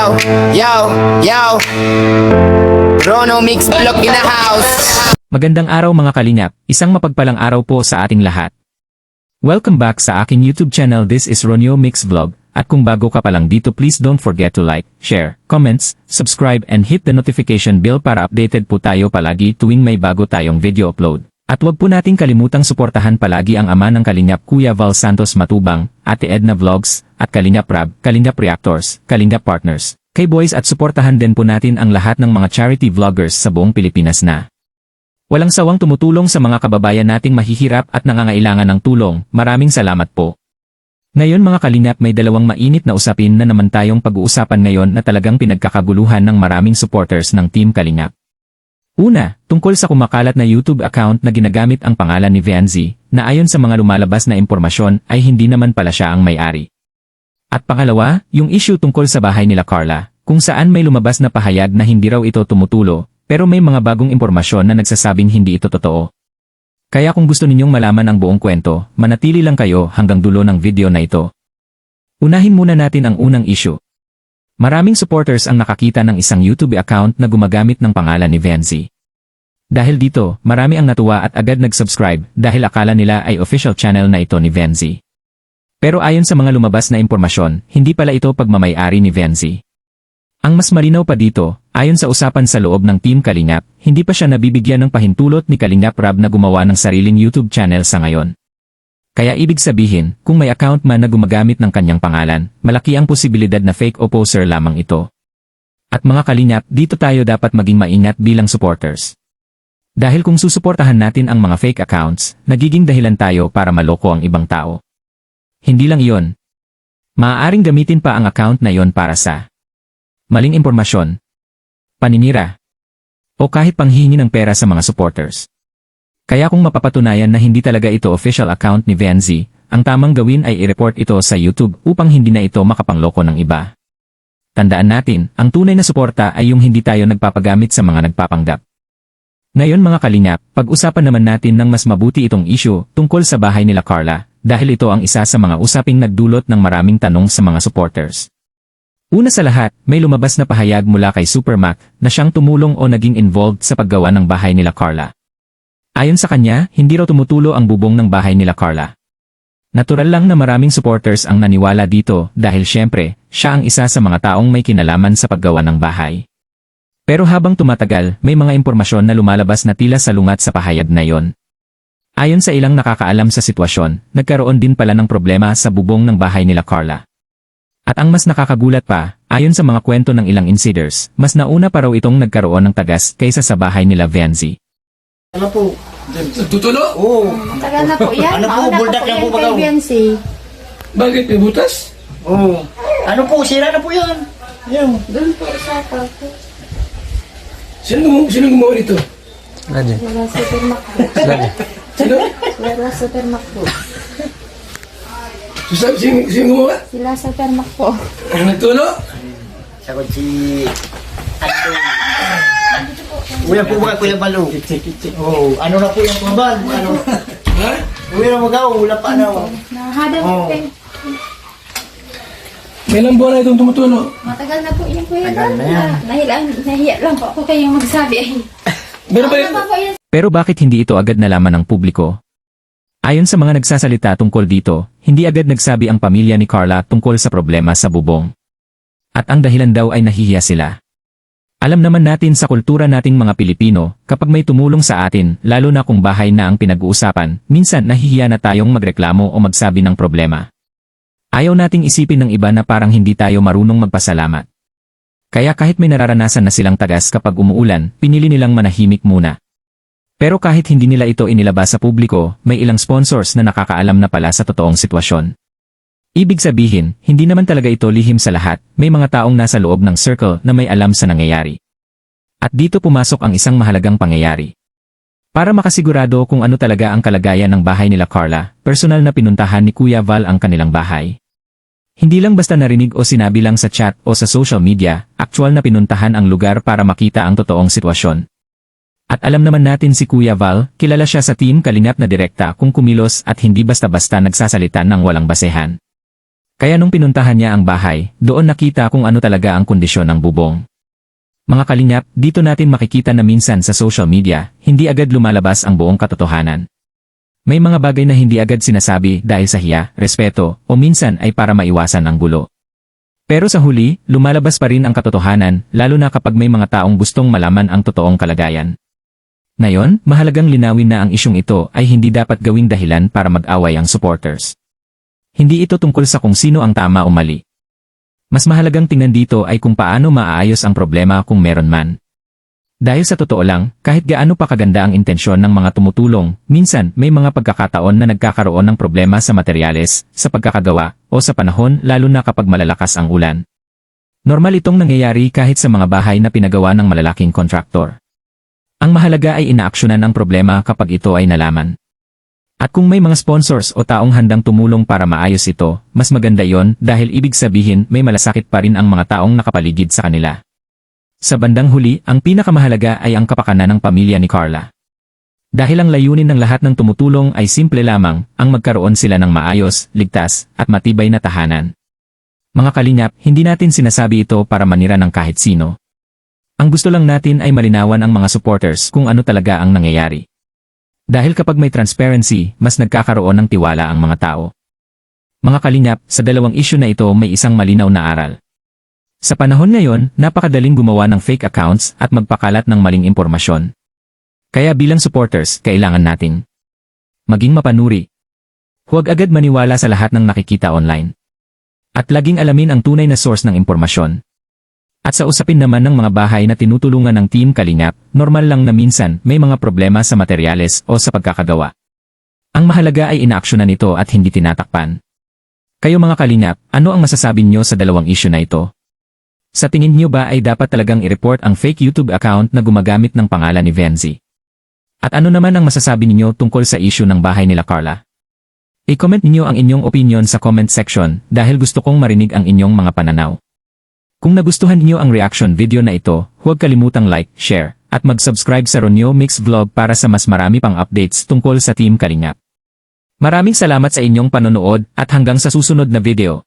Yo, yo, yo. Rono Mix Vlog in the house. Magandang araw mga kalingap, isang mapagpalang araw po sa ating lahat. Welcome back sa aking YouTube channel. This is Ronyo Mix Vlog, at kung bago ka pa lang dito, please don't forget to like, share, comments, subscribe and hit the notification bell para updated po tayo palagi tuwing may bago tayong video upload. At wag po nating kalimutang suportahan palagi ang ama ng Kalingap Kuya Val Santos Matubang, Ate Edna Vlogs, at Kalingap Rab, Kalingap Reactors, Kalingap Partners, K-Boys at suportahan din po natin ang lahat ng mga charity vloggers sa buong Pilipinas na walang sawang tumutulong sa mga kababayan nating mahihirap at nangangailangan ng tulong. Maraming salamat po. Ngayon mga Kalingap, may dalawang mainit na usapin na naman tayong pag-uusapan ngayon na talagang pinagkakaguluhan ng maraming supporters ng Team Kalingap. Una, tungkol sa kumakalat na YouTube account na ginagamit ang pangalan ni Vianzi, na ayon sa mga lumalabas na impormasyon ay hindi naman pala siya ang may-ari. At pangalawa, yung issue tungkol sa bahay nila Carla, kung saan may lumabas na pahayag na hindi raw ito tumutulo, pero may mga bagong impormasyon na nagsasabing hindi ito totoo. Kaya kung gusto ninyong malaman ang buong kwento, manatili lang kayo hanggang dulo ng video na ito. Unahin muna natin ang unang issue. Maraming supporters ang nakakita ng isang YouTube account na gumagamit ng pangalan ni Vianzi. Dahil dito, marami ang natuwa at agad nag-subscribe dahil akala nila ay official channel na ito ni Vianzi. Pero ayon sa mga lumabas na impormasyon, hindi pala ito pagmamay-ari ni Vianzi. Ang mas malinaw pa dito, ayon sa usapan sa loob ng Team Kalingap, hindi pa siya nabibigyan ng pahintulot ni Kalingap Rab na gumawa ng sariling YouTube channel sa ngayon. Kaya ibig sabihin, kung may account man na gumagamit ng kanyang pangalan, malaki ang posibilidad na fake o poser lamang ito. At mga Kalingap, dito tayo dapat maging maingat bilang supporters. Dahil kung susuportahan natin ang mga fake accounts, nagiging dahilan tayo para maloko ang ibang tao. Hindi lang iyon. Maaaring gamitin pa ang account na iyon para sa maling impormasyon, paninira, o kahit panghihingi ng pera sa mga supporters. Kaya kung mapapatunayan na hindi talaga ito official account ni Vianzi, ang tamang gawin ay i-report ito sa YouTube upang hindi na ito makapangloko ng iba. Tandaan natin, ang tunay na suporta ay yung hindi tayo nagpapagamit sa mga nagpapanggap. Ngayon mga Kalingap, pag-usapan naman natin ng mas mabuti itong issue tungkol sa bahay nila Carla, dahil ito ang isa sa mga usaping nagdulot ng maraming tanong sa mga supporters. Una sa lahat, may lumabas na pahayag mula kay Supermac na siyang tumulong o naging involved sa paggawa ng bahay nila Carla. Ayon sa kanya, hindi raw tumutulo ang bubong ng bahay nila Carla. Natural lang na maraming supporters ang naniwala dito dahil syempre, siya ang isa sa mga taong may kinalaman sa paggawa ng bahay. Pero habang tumatagal, may mga impormasyon na lumalabas na tila salungat sa pahayag na yon. Ayon sa ilang nakakaalam sa sitwasyon, nagkaroon din pala ng problema sa bubong ng bahay nila Carla. At ang mas nakakagulat pa, ayon sa mga kwento ng ilang insiders, mas nauna pa raw itong nagkaroon ng tagas kaysa sa bahay nila Vianzi. Ano po? Tutulo? Oo. Tagal na po yan. Ano po, Mauna buldak po yan po yan bagaw? kay Vianzi. Bakit may butas? Oo. Ano po, sira na po yan. Yan. Doon po sa kako. Sino gumawa nito? Wala supermak po. Sino? Wala supermak po. Sino gumawa? Sila supermak po. Ang nagtulo? Sagot si Andong. Uya po ba Kuya Balo? Oo. Ano na po yung kuban? Ano? Ha? Uya na magaw, wala pa ano. Nahada Oo. po kayo. May ilang buwan na itong tumutulo. Matagal na po yan kuya. Tagal na yan. Nahiya lang po ako kayong magsabi. Meron ba Ano ba po yan? Pero bakit hindi ito agad nalaman ng publiko? Ayon sa mga nagsasalita tungkol dito, hindi agad nagsabi ang pamilya ni Carla tungkol sa problema sa bubong. At ang dahilan daw ay nahihiya sila. Alam naman natin sa kultura nating mga Pilipino, kapag may tumulong sa atin, lalo na kung bahay na ang pinag-uusapan, minsan nahihiya na tayong magreklamo o magsabi ng problema. Ayaw nating isipin ng iba na parang hindi tayo marunong magpasalamat. Kaya kahit may nararanasan na silang tagas kapag umuulan, pinili nilang manahimik muna. Pero kahit hindi nila ito inilabas sa publiko, may ilang sponsors na nakakaalam na pala sa totoong sitwasyon. Ibig sabihin, hindi naman talaga ito lihim sa lahat, may mga taong nasa loob ng circle na may alam sa nangyayari. At dito pumasok ang isang mahalagang pangyayari. Para makasigurado kung ano talaga ang kalagayan ng bahay nila Carla, personal na pinuntahan ni Kuya Val ang kanilang bahay. Hindi lang basta narinig o sinabi lang sa chat o sa social media, aktual na pinuntahan ang lugar para makita ang totoong sitwasyon. At alam naman natin si Kuya Val, kilala siya sa Team Kalingap na direkta kung kumilos at hindi basta-basta nagsasalita ng walang basehan. Kaya nung pinuntahan niya ang bahay, doon nakita kung ano talaga ang kondisyon ng bubong. Mga kalingap, dito natin makikita na minsan sa social media, hindi agad lumalabas ang buong katotohanan. May mga bagay na hindi agad sinasabi dahil sa hiya, respeto, o minsan ay para maiwasan ang gulo. Pero sa huli, lumalabas pa rin ang katotohanan, lalo na kapag may mga taong gustong malaman ang totoong kalagayan. Ngayon, mahalagang linawin na ang isyong ito ay hindi dapat gawing dahilan para mag-away ang supporters. Hindi ito tungkol sa kung sino ang tama o mali. Mas mahalagang tingnan dito ay kung paano maaayos ang problema kung meron man. Dahil sa totoo lang, kahit gaano pa kaganda ang intensyon ng mga tumutulong, minsan may mga pagkakataon na nagkakaroon ng problema sa materyales, sa pagkakagawa, o sa panahon lalo na kapag malalakas ang ulan. Normal itong nangyayari kahit sa mga bahay na pinagawa ng malalaking kontraktor. Ang mahalaga ay inaaksyonan ang problema kapag ito ay nalaman. At kung may mga sponsors o taong handang tumulong para maayos ito, mas maganda yon dahil ibig sabihin may malasakit pa rin ang mga taong nakapaligid sa kanila. Sa bandang huli, ang pinakamahalaga ay ang kapakanan ng pamilya ni Carla. Dahil ang layunin ng lahat ng tumutulong ay simple lamang, ang magkaroon sila ng maayos, ligtas, at matibay na tahanan. Mga kalingap, hindi natin sinasabi ito para manira ng kahit sino. Ang gusto lang natin ay malinawan ang mga supporters kung ano talaga ang nangyayari. Dahil kapag may transparency, mas nagkakaroon ng tiwala ang mga tao. Mga kalingap, sa dalawang issue na ito may isang malinaw na aral. Sa panahon ngayon, napakadaling gumawa ng fake accounts at magpakalat ng maling impormasyon. Kaya bilang supporters, kailangan nating maging mapanuri. Huwag agad maniwala sa lahat ng nakikita online. At laging alamin ang tunay na source ng impormasyon. At sa usapin naman ng mga bahay na tinutulungan ng Team Kalingap, normal lang na minsan may mga problema sa materyales o sa pagkakagawa. Ang mahalaga ay inaaksyonan ito at hindi tinatakpan. Kayo mga Kalingap, ano ang masasabi niyo sa dalawang issue na ito? Sa tingin niyo ba ay dapat talagang i-report ang fake YouTube account na gumagamit ng pangalan ni Venzi? At ano naman ang masasabi niyo tungkol sa issue ng bahay nila Carla? I-comment niyo ang inyong opinion sa comment section dahil gusto kong marinig ang inyong mga pananaw. Kung nagustuhan niyo ang reaction video na ito, huwag kalimutang like, share, at mag-subscribe sa Ronyo Mix Vlog para sa mas marami pang updates tungkol sa Team Kalingap. Maraming salamat sa inyong panonood at hanggang sa susunod na video.